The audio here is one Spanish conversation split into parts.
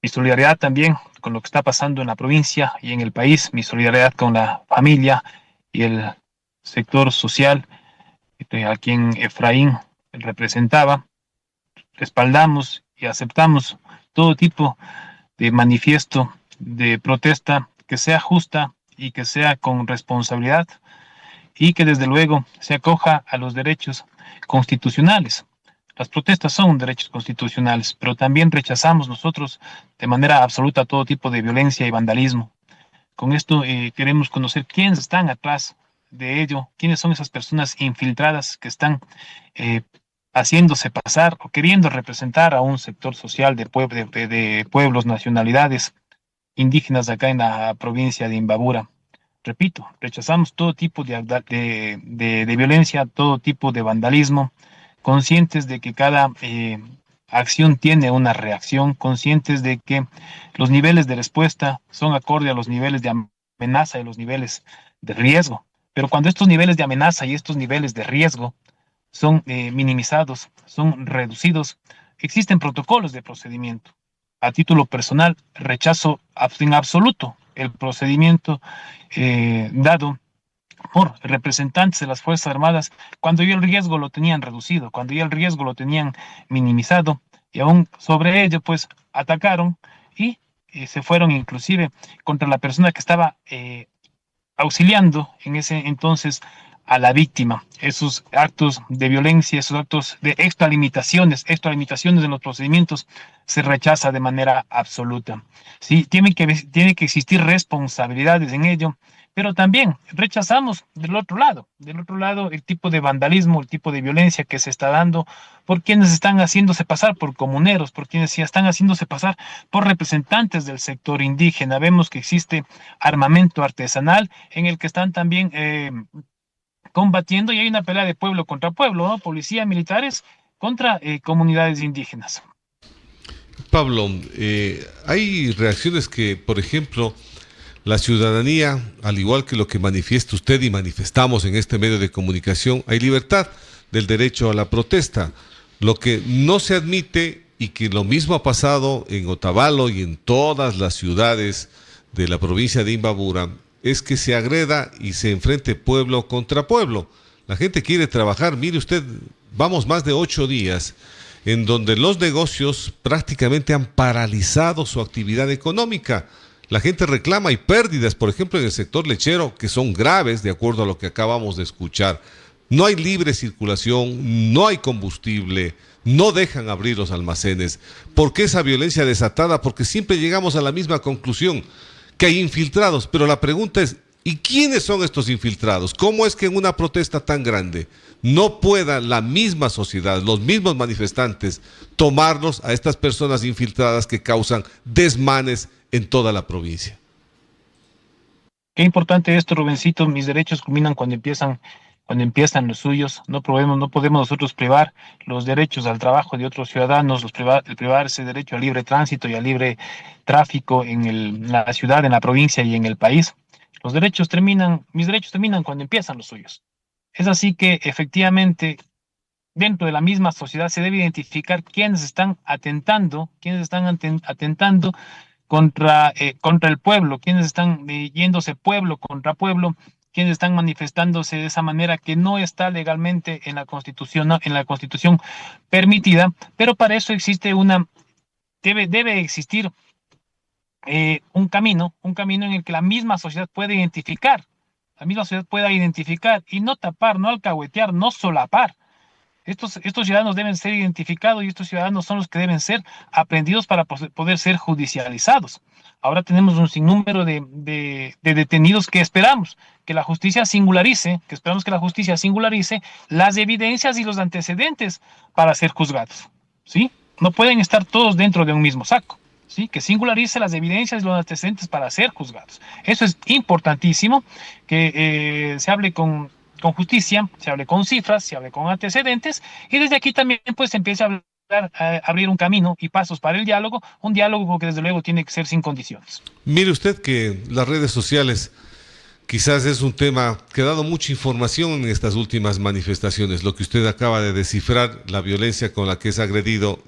Mi solidaridad también con lo que está pasando en la provincia y en el país, mi solidaridad con la familia y el sector social a quien Efraín representaba. Respaldamos y aceptamos todo tipo de manifiesto, de protesta que sea justa y que sea con responsabilidad y que desde luego se acoja a los derechos constitucionales. Las protestas son derechos constitucionales, pero también rechazamos nosotros de manera absoluta todo tipo de violencia y vandalismo. Con esto queremos conocer quiénes están atrás de ello, quiénes son esas personas infiltradas que están eh, haciéndose pasar o queriendo representar a un sector social de pueblos, nacionalidades indígenas acá en la provincia de Imbabura. Repito, rechazamos todo tipo de violencia, todo tipo de vandalismo, conscientes de que cada acción tiene una reacción, conscientes de que los niveles de respuesta son acorde a los niveles de amenaza y los niveles de riesgo. Pero cuando estos niveles de amenaza y estos niveles de riesgo son minimizados, son reducidos, existen protocolos de procedimiento. A título personal, rechazo en absoluto el procedimiento dado por representantes de las Fuerzas Armadas cuando ya el riesgo lo tenían reducido, cuando ya el riesgo lo tenían minimizado y aún sobre ello pues atacaron y se fueron inclusive contra la persona que estaba auxiliando en ese entonces a la víctima. Esos actos de violencia, esos actos de extralimitaciones en los procedimientos se rechaza de manera absoluta. Sí, tiene que existir responsabilidades en ello, pero también rechazamos del otro lado el tipo de vandalismo, el tipo de violencia que se está dando por quienes están haciéndose pasar por comuneros, por quienes ya están haciéndose pasar por representantes del sector indígena. Vemos que existe armamento artesanal en el que están también combatiendo y hay una pelea de pueblo contra pueblo, ¿no? Policía, militares contra comunidades indígenas. Pablo, hay reacciones que, por ejemplo, la ciudadanía, al igual que lo que manifiesta usted y manifestamos en este medio de comunicación, hay libertad del derecho a la protesta. Lo que no se admite y que lo mismo ha pasado en Otavalo y en todas las ciudades de la provincia de Imbabura es que se agreda y se enfrente pueblo contra pueblo. La gente quiere trabajar. Mire usted, vamos más de 8 días en donde los negocios prácticamente han paralizado su actividad económica. La gente reclama, hay pérdidas, por ejemplo, en el sector lechero, que son graves, de acuerdo a lo que acabamos de escuchar. No hay libre circulación, no hay combustible, no dejan abrir los almacenes. ¿Por qué esa violencia desatada? Porque siempre llegamos a la misma conclusión, que hay infiltrados. Pero la pregunta es, ¿y quiénes son estos infiltrados? ¿Cómo es que en una protesta tan grande no pueda la misma sociedad, los mismos manifestantes, tomarlos a estas personas infiltradas que causan desmanes en toda la provincia? Qué importante esto, Rubencito. Mis derechos culminan cuando empiezan los suyos. No podemos nosotros privar los derechos al trabajo de otros ciudadanos, privar ese derecho al libre tránsito y al libre tráfico en la ciudad, en la provincia y en el país. Mis derechos terminan cuando empiezan los suyos. Es así que efectivamente dentro de la misma sociedad se debe identificar quiénes están atentando contra el pueblo, quienes están yéndose pueblo contra pueblo, quienes están manifestándose de esa manera que no está legalmente en la Constitución, ¿no? En la Constitución permitida, pero para eso debe existir un camino en el que la misma sociedad pueda identificar y no tapar, no alcahuetear, no solapar. Estos ciudadanos deben ser identificados y estos ciudadanos son los que deben ser aprendidos para poder ser judicializados. Ahora tenemos un sinnúmero de detenidos que esperamos que la justicia singularice las evidencias y los antecedentes para ser juzgados, ¿sí? No pueden estar todos dentro de un mismo saco, ¿sí? Que singularice las evidencias y los antecedentes para ser juzgados. Eso es importantísimo, que se hable con justicia, se hable con cifras, se hable con antecedentes, y desde aquí también pues se empieza a abrir un camino y pasos para el diálogo, un diálogo que desde luego tiene que ser sin condiciones. Mire usted que las redes sociales quizás es un tema que ha dado mucha información en estas últimas manifestaciones, lo que usted acaba de descifrar, la violencia con la que es agredido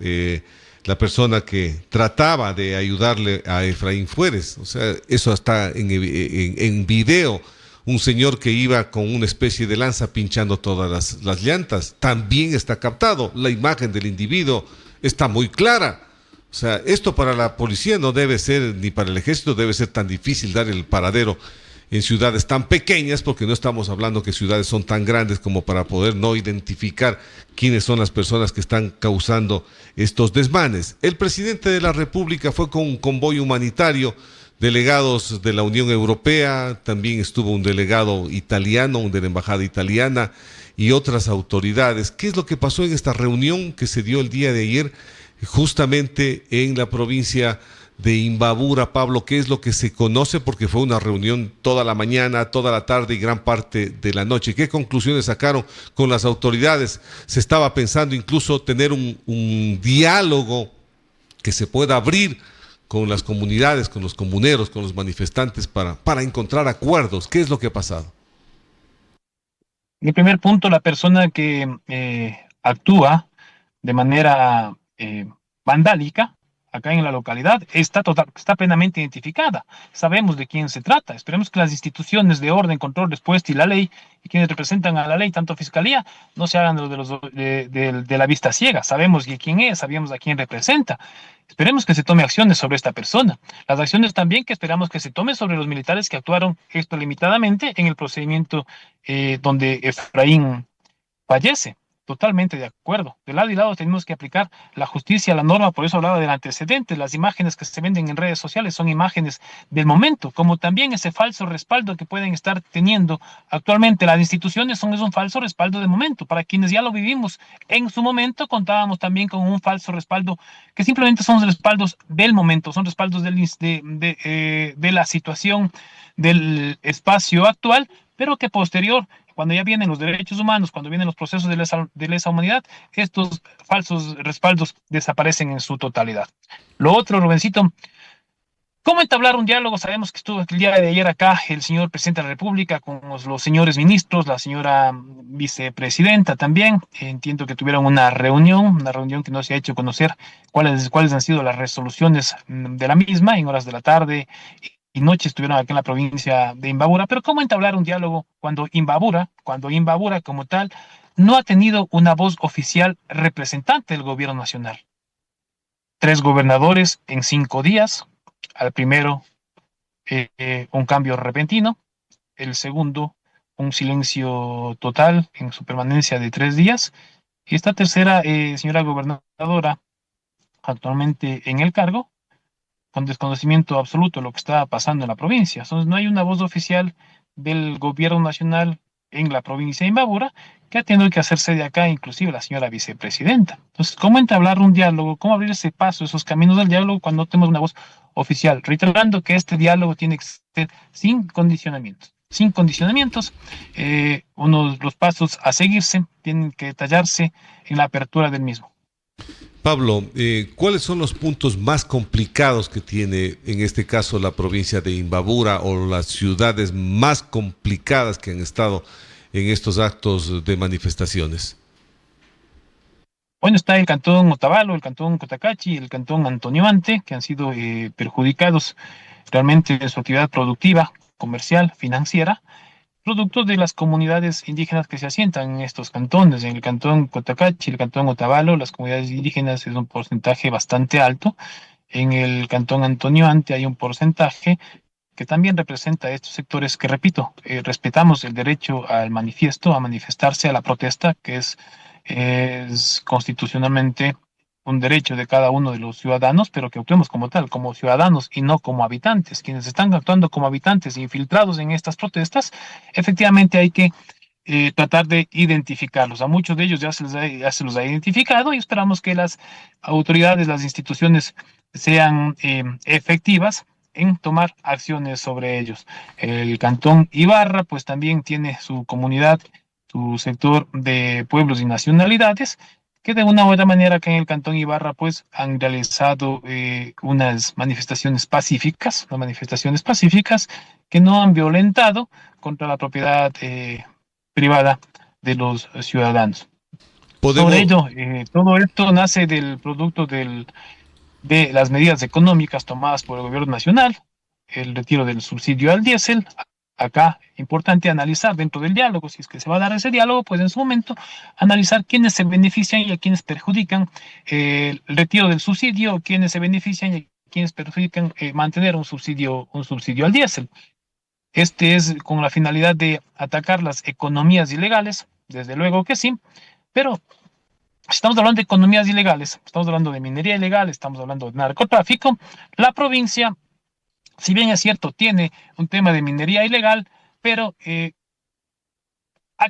la persona que trataba de ayudarle a Efraín Fuertes. O sea, eso está en video. Un señor que iba con una especie de lanza pinchando todas las llantas. También está captado. La imagen del individuo está muy clara. O sea, esto para la policía no debe ser, ni para el ejército debe ser tan difícil dar el paradero en ciudades tan pequeñas, porque no estamos hablando que ciudades son tan grandes como para poder no identificar quiénes son las personas que están causando estos desmanes. El presidente de la República fue con un convoy humanitario, delegados de la Unión Europea, también estuvo un delegado italiano, un de la embajada italiana y otras autoridades. ¿Qué es lo que pasó en esta reunión que se dio el día de ayer justamente en la provincia de Imbabura, Pablo? ¿Qué es lo que se conoce? Porque fue una reunión toda la mañana, toda la tarde y gran parte de la noche. ¿Qué conclusiones sacaron con las autoridades? Se estaba pensando incluso tener un diálogo que se pueda abrir con las comunidades, con los comuneros, con los manifestantes para encontrar acuerdos. ¿Qué es lo que ha pasado? En el primer punto, la persona que actúa de manera vandálica acá en la localidad está plenamente identificada. Sabemos de quién se trata. Esperemos que las instituciones de orden, control, respuesta y la ley, y quienes representan a la ley, tanto fiscalía, no se hagan de la vista ciega. Sabemos de quién es, sabemos a quién representa. Esperemos que se tome acciones sobre esta persona. Las acciones también que esperamos que se tomen sobre los militares que actuaron extralimitadamente en el procedimiento donde Efraín fallece. Totalmente de acuerdo. De lado y lado tenemos que aplicar la justicia, la norma, por eso hablaba del antecedente. Las imágenes que se venden en redes sociales son imágenes del momento, como también ese falso respaldo que pueden estar teniendo actualmente las instituciones es un falso respaldo de momento. Para quienes ya lo vivimos en su momento, contábamos también con un falso respaldo que simplemente son respaldos del momento, son respaldos de la situación del espacio actual, pero que posterior, cuando ya vienen los derechos humanos, cuando vienen los procesos de lesa humanidad, estos falsos respaldos desaparecen en su totalidad. Lo otro, Rubencito, ¿cómo entablar un diálogo? Sabemos que estuvo el día de ayer acá el señor presidente de la República con los señores ministros, la señora vicepresidenta también. Entiendo que tuvieron una reunión que no se ha hecho conocer cuáles han sido las resoluciones de la misma en horas de la tarde y noche estuvieron aquí en la provincia de Imbabura, pero ¿cómo entablar un diálogo cuando Imbabura como tal no ha tenido una voz oficial representante del gobierno nacional? 3 gobernadores en 5 días, al primero un cambio repentino, el segundo un silencio total en su permanencia de 3 días, y esta tercera señora gobernadora actualmente en el cargo, con desconocimiento absoluto de lo que está pasando en la provincia. Entonces, no hay una voz oficial del gobierno nacional en la provincia de Imbabura que ha tenido que hacerse de acá, inclusive la señora vicepresidenta. Entonces, ¿cómo entablar un diálogo? ¿Cómo abrir ese paso, esos caminos del diálogo cuando no tenemos una voz oficial? Reiterando que este diálogo tiene que ser sin condicionamientos. Sin condicionamientos, los pasos a seguirse tienen que detallarse en la apertura del mismo. Pablo, ¿cuáles son los puntos más complicados que tiene en este caso la provincia de Imbabura o las ciudades más complicadas que han estado en estos actos de manifestaciones? Bueno, está el cantón Otavalo, el cantón Cotacachi, el cantón Antonio Ante, que han sido perjudicados realmente en su actividad productiva, comercial, financiera, producto de las comunidades indígenas que se asientan en estos cantones. En el cantón Cotacachi, el cantón Otavalo, las comunidades indígenas es un porcentaje bastante alto. En el cantón Antonio Ante hay un porcentaje que también representa a estos sectores que, repito, respetamos el derecho al manifiesto, a manifestarse, a la protesta, que es constitucionalmente un derecho de cada uno de los ciudadanos, pero que actuemos como tal, como ciudadanos y no como habitantes. Quienes están actuando como habitantes infiltrados en estas protestas, efectivamente hay que tratar de identificarlos. A muchos de ellos ya se los ha identificado y esperamos que las autoridades, las instituciones sean efectivas en tomar acciones sobre ellos. El cantón Ibarra, pues también tiene su comunidad, su sector de pueblos y nacionalidades, que de una u otra manera acá en el cantón Ibarra, pues han realizado unas manifestaciones pacíficas que no han violentado contra la propiedad privada de los ciudadanos. Sobre Podemos, ello, todo esto nace del producto de las medidas económicas tomadas por el gobierno nacional, el retiro del subsidio al diésel. Acá, importante analizar dentro del diálogo, si es que se va a dar ese diálogo, pues en su momento analizar quiénes se benefician y a quiénes perjudican el retiro del subsidio, quiénes se benefician y a quiénes perjudican mantener un subsidio al diésel. Este es con la finalidad de atacar las economías ilegales, desde luego que sí, pero si estamos hablando de economías ilegales, estamos hablando de minería ilegal, estamos hablando de narcotráfico. La provincia, si bien es cierto, tiene un tema de minería ilegal, pero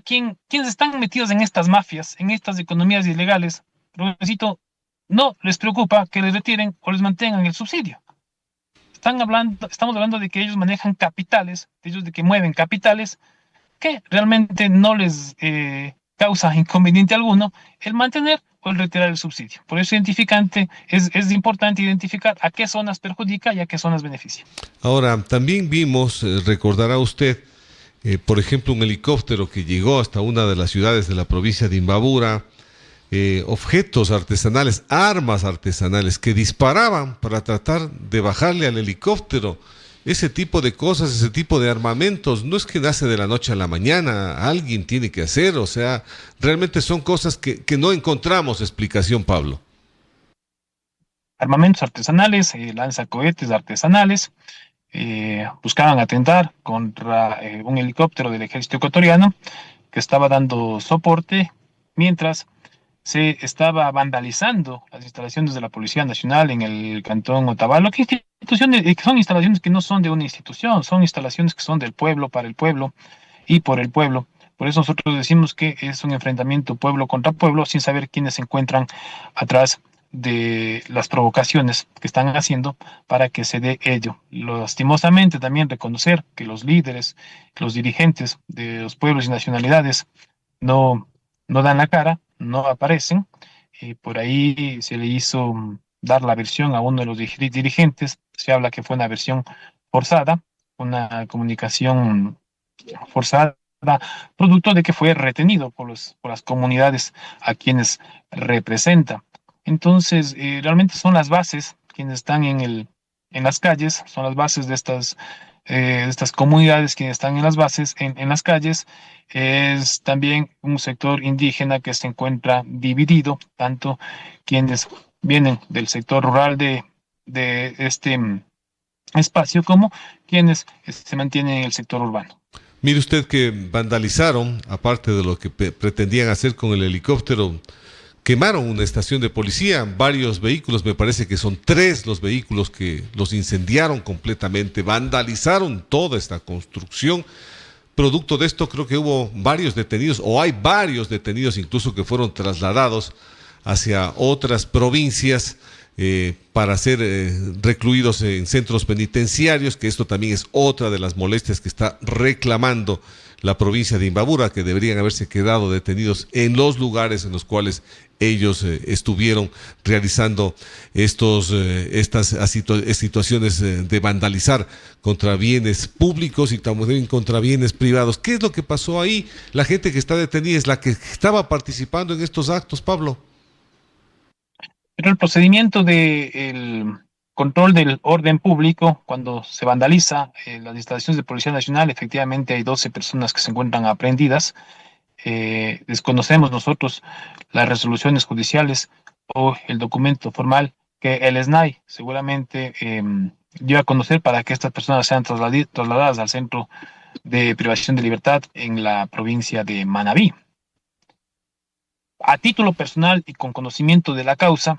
quienes están metidos en estas mafias, en estas economías ilegales, Rubensito, no les preocupa que les retiren o les mantengan el subsidio. Estamos hablando de que ellos manejan capitales, de ellos de que mueven capitales, que realmente no les causa inconveniente alguno el mantener o el retirar el subsidio. Por eso es importante identificar a qué zonas perjudica y a qué zonas beneficia. Ahora, también vimos, recordará usted, por ejemplo, un helicóptero que llegó hasta una de las ciudades de la provincia de Imbabura, objetos artesanales, armas artesanales que disparaban para tratar de bajarle al helicóptero. Ese tipo de cosas, ese tipo de armamentos, no es que nace de la noche a la mañana, alguien tiene que hacer, o sea, realmente son cosas que no encontramos explicación, Pablo. Armamentos artesanales, lanzacohetes artesanales, buscaban atentar contra un helicóptero del ejército ecuatoriano que estaba dando soporte mientras se estaba vandalizando las instalaciones de la Policía Nacional en el cantón Otavalo, que son instalaciones que no son de una institución, son instalaciones que son del pueblo, para el pueblo y por el pueblo. Por eso nosotros decimos que es un enfrentamiento pueblo contra pueblo, sin saber quiénes se encuentran atrás de las provocaciones que están haciendo para que se dé ello. Lastimosamente también reconocer que los líderes, que los dirigentes de los pueblos y nacionalidades no, no dan la cara, no aparecen. Por ahí se le hizo dar la versión a uno de los dirigentes, se habla que fue una versión forzada, una comunicación forzada, producto de que fue retenido por las comunidades a quienes representa. Entonces, realmente son las bases quienes están en las calles, son las bases de estas comunidades quienes están en las bases, en las calles. Es también un sector indígena que se encuentra dividido, tanto quienes vienen del sector rural de este espacio como quienes se mantienen en el sector urbano. Mire usted que vandalizaron, aparte de lo que pretendían hacer con el helicóptero, quemaron una estación de policía, varios vehículos, me parece que son 3 los vehículos que los incendiaron completamente, vandalizaron toda esta construcción. Producto de esto creo que hubo varios detenidos, o hay varios detenidos incluso que fueron trasladados hacia otras provincias para ser recluidos en centros penitenciarios, que esto también es otra de las molestias que está reclamando la provincia de Imbabura, que deberían haberse quedado detenidos en los lugares en los cuales ellos estuvieron realizando estas situaciones de vandalizar contra bienes públicos y también contra bienes privados. ¿Qué es lo que pasó ahí? La gente que está detenida es la que estaba participando en estos actos, Pablo. Pero el procedimiento del control del orden público, cuando se vandaliza las instalaciones de Policía Nacional, efectivamente hay 12 personas que se encuentran aprehendidas. Desconocemos nosotros las resoluciones judiciales o el documento formal que el SNAI seguramente dio a conocer para que estas personas sean trasladadas al centro de privación de libertad en la provincia de Manabí. A título personal y con conocimiento de la causa,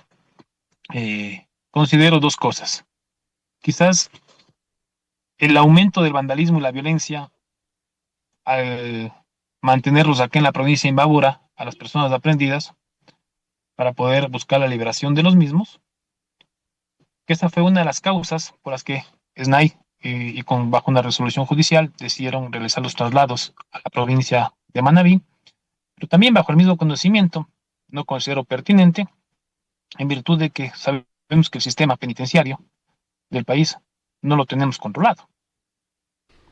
considero dos cosas. Quizás el aumento del vandalismo y la violencia al mantenerlos aquí en la provincia de Imbabura, a las personas aprendidas, para poder buscar la liberación de los mismos, que esa fue una de las causas por las que SNAI bajo una resolución judicial decidieron realizar los traslados a la provincia de Manabí, pero también bajo el mismo conocimiento, no considero pertinente, en virtud de que sabemos que el sistema penitenciario del país no lo tenemos controlado.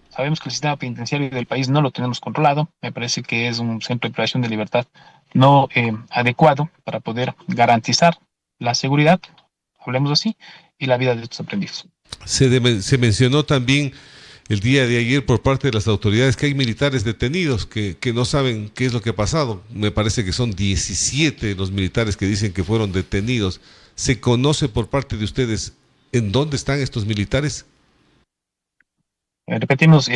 Sabemos que el sistema penitenciario del país no lo tenemos controlado. Me parece que es un centro de privación de libertad no adecuado para poder garantizar la seguridad. hablemos así, y la vida de estos aprendidos. Se mencionó también el día de ayer por parte de las autoridades que hay militares detenidos que no saben qué es lo que ha pasado. Me parece que son 17 los militares que dicen que fueron detenidos. ¿Se conoce por parte de ustedes en dónde están estos militares? Repetimos,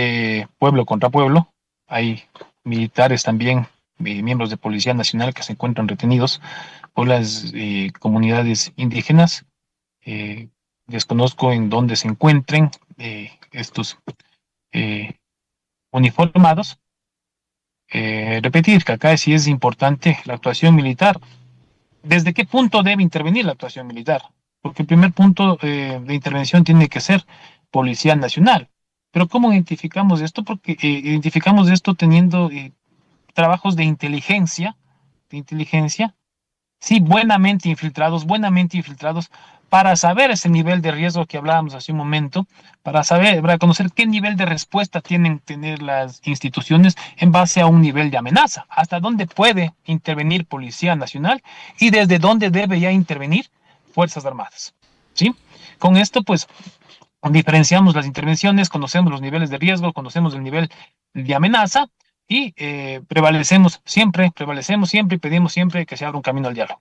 pueblo contra pueblo. Hay militares también, miembros de Policía Nacional que se encuentran retenidos por las comunidades indígenas. Eh, Desconozco en dónde se encuentren estos eh, uniformados. Repetir que acá sí es importante la actuación militar. ¿Desde qué punto debe intervenir la actuación militar? Porque el primer punto de intervención tiene que ser Policía Nacional. Pero ¿cómo identificamos esto? Porque identificamos esto teniendo trabajos de inteligencia, sí, buenamente infiltrados, para saber ese nivel de riesgo que hablábamos hace un momento, para saber, para conocer qué nivel de respuesta tienen que tener las instituciones en base a un nivel de amenaza, hasta dónde puede intervenir Policía Nacional y desde dónde debe ya intervenir Fuerzas Armadas. ¿Sí? Con esto, pues, diferenciamos las intervenciones, conocemos los niveles de riesgo, conocemos el nivel de amenaza y prevalecemos siempre y pedimos siempre que se abra un camino al diálogo.